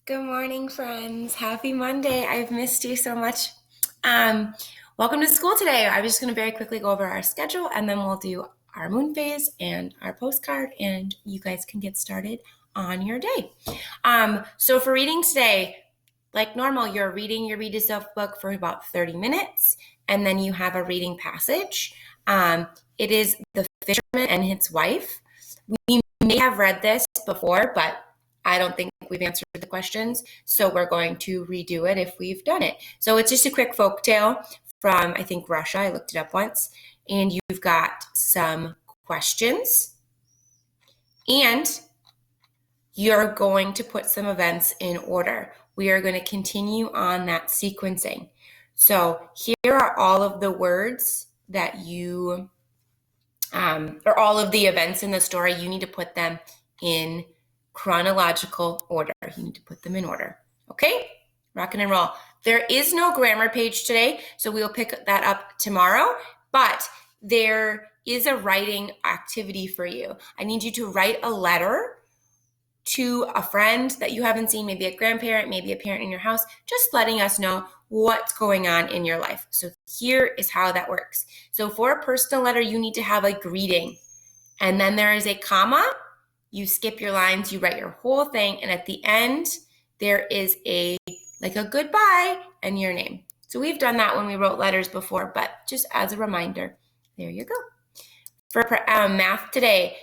Good morning, friends. Happy Monday. I've missed you so much. Welcome to school today. I'm just going to very quickly go over our schedule and then we'll do our moon phase and our postcard and you guys can get started on your day. So for reading today, like normal, you're reading your Read Yourself book for about 30 minutes and then you have a reading passage. It is The Fisherman and His Wife. We may have read this before, but I don't think we've answered the questions, so we're going to redo it if we've done it. So it's just a quick folktale from, I think, Russia. I looked it up once. And you've got some questions. And you're going to put some events in order. We are going to continue on that sequencing. So here are all of the words that you, or all of the events in the story. You need to put them in chronological order. You need to put them in order. Okay? Rock and roll. There is no grammar page today, so we will pick that up tomorrow, but there is a writing activity for you. I need you to write a letter to a friend that you haven't seen, maybe a grandparent, maybe a parent in your house, just letting us know what's going on in your life. So here is how that works. So for a personal letter, you need to have a greeting, and then there is a comma. You skip your lines, you write your whole thing, and at the end, there is a goodbye and your name. So we've done that when we wrote letters before, but just as a reminder, there you go. For math today,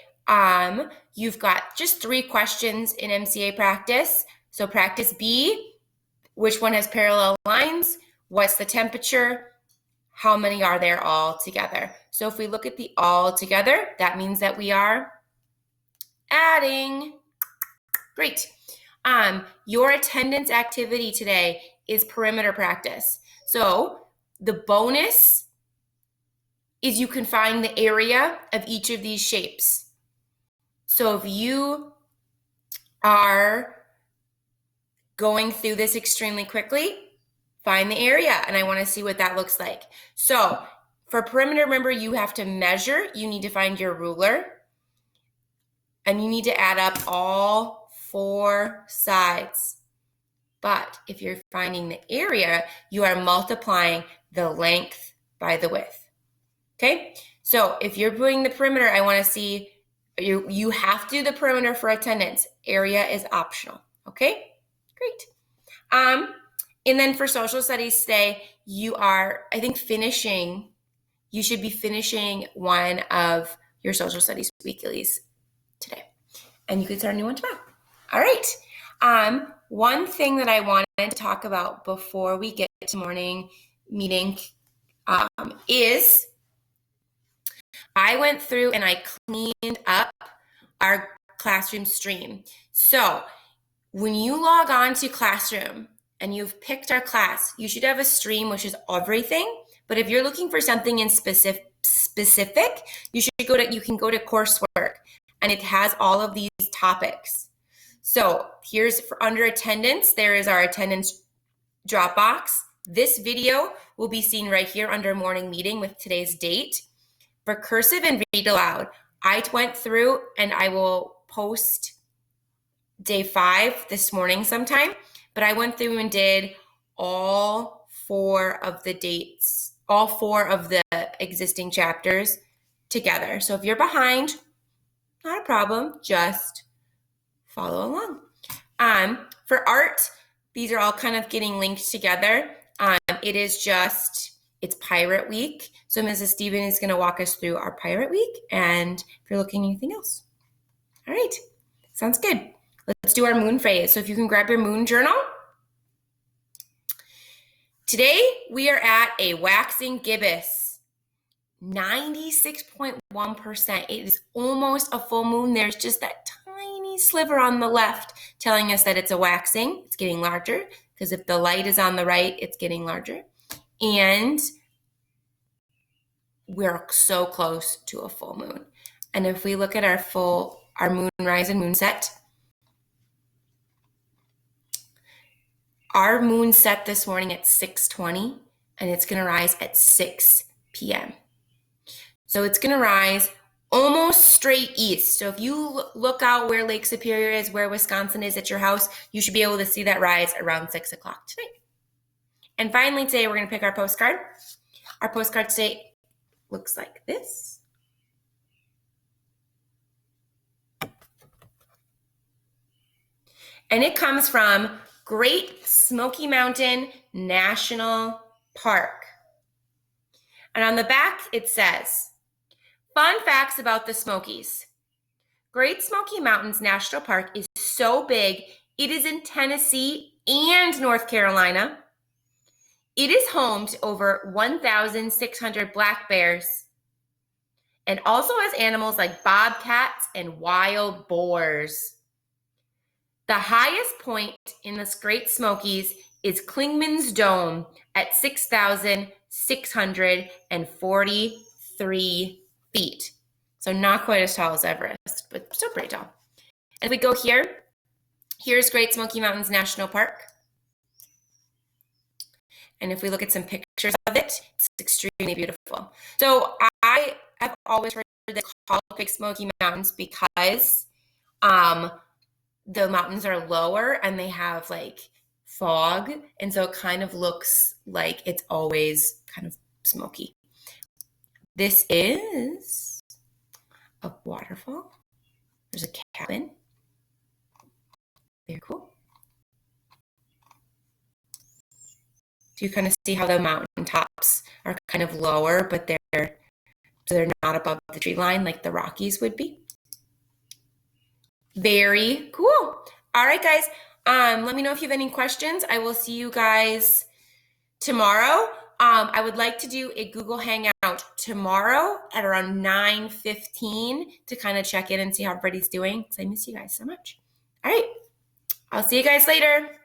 you've got just 3 questions in MCA practice. So practice B, which one has parallel lines? What's the temperature? How many are there all together? So if we look at the all together, that means that we are adding. Great. Your attendance activity today is perimeter practice. So the bonus is you can find the area of each of these shapes. So if you are going through this extremely quickly, find the area, and I want to see what that looks like. So for perimeter, remember, you have to measure. You need to find your ruler. And you need to add up all 4 sides. But if you're finding the area, you are multiplying the length by the width. Okay? So if you're doing the perimeter, I want to see, you have to do the perimeter for attendance. Area is optional. Okay? Great. And then for social studies today, you are, I think, you should be finishing one of your social studies weeklies today, and you can start a new one tomorrow. All right. One thing that I wanted to talk about before we get to morning meeting is I went through and I cleaned up our classroom stream. So when you log on to Classroom and you've picked our class, you should have a stream which is everything. But if you're looking for something in specific, you can go to coursework. And it has all of these topics. So here's for under attendance, there is our attendance drop box. This video will be seen right here under morning meeting with today's date. For cursive and read aloud, I went through and I will post day 5 this morning sometime, but I went through and did all 4 of the dates, all 4 of the existing chapters together. So if you're behind, not a problem, just follow along. For art, these are all kind of getting linked together. It's Pirate Week. So Mrs. Stephen is going to walk us through our Pirate Week, and if you're looking at anything else. All right, sounds good. Let's do our moon phase. So if you can grab your moon journal. Today, we are at a waxing gibbous. 96.1%. It is almost a full moon. There's just that tiny sliver on the left telling us that it's a waxing. It's getting larger because if the light is on the right, it's getting larger. And we're so close to a full moon. And if we look at our moonrise and moonset, our moon set this morning at 6:20 and it's going to rise at 6 p.m. So it's going to rise almost straight east. So if you look out where Lake Superior is, where Wisconsin is at your house, you should be able to see that rise around 6 o'clock tonight. And finally, today we're going to pick our postcard. Our postcard today looks like this. And it comes from Great Smoky Mountain National Park. And on the back, it says, fun facts about the Smokies. Great Smoky Mountains National Park is so big, it is in Tennessee and North Carolina. It is home to over 1,600 black bears and also has animals like bobcats and wild boars. The highest point in the Great Smokies is Clingman's Dome at 6,643 feet. So not quite as tall as Everest, but still pretty tall. And if we go here, here's Great Smoky Mountains National Park. And if we look at some pictures of it, it's extremely beautiful. So I have always heard they call Great Smoky Mountains because the mountains are lower and they have like fog. And so it kind of looks like it's always kind of smoky. This is a waterfall. There's a cabin. Very cool. So you kind of see how the mountain tops are kind of lower, but they're not above the tree line like the Rockies would be. Very cool. All right, guys. Let me know if you have any questions. I will see you guys tomorrow. I would like to do a Google Hangout tomorrow at around 9:15 to kind of check in and see how everybody's doing because I miss you guys so much. All right. I'll see you guys later.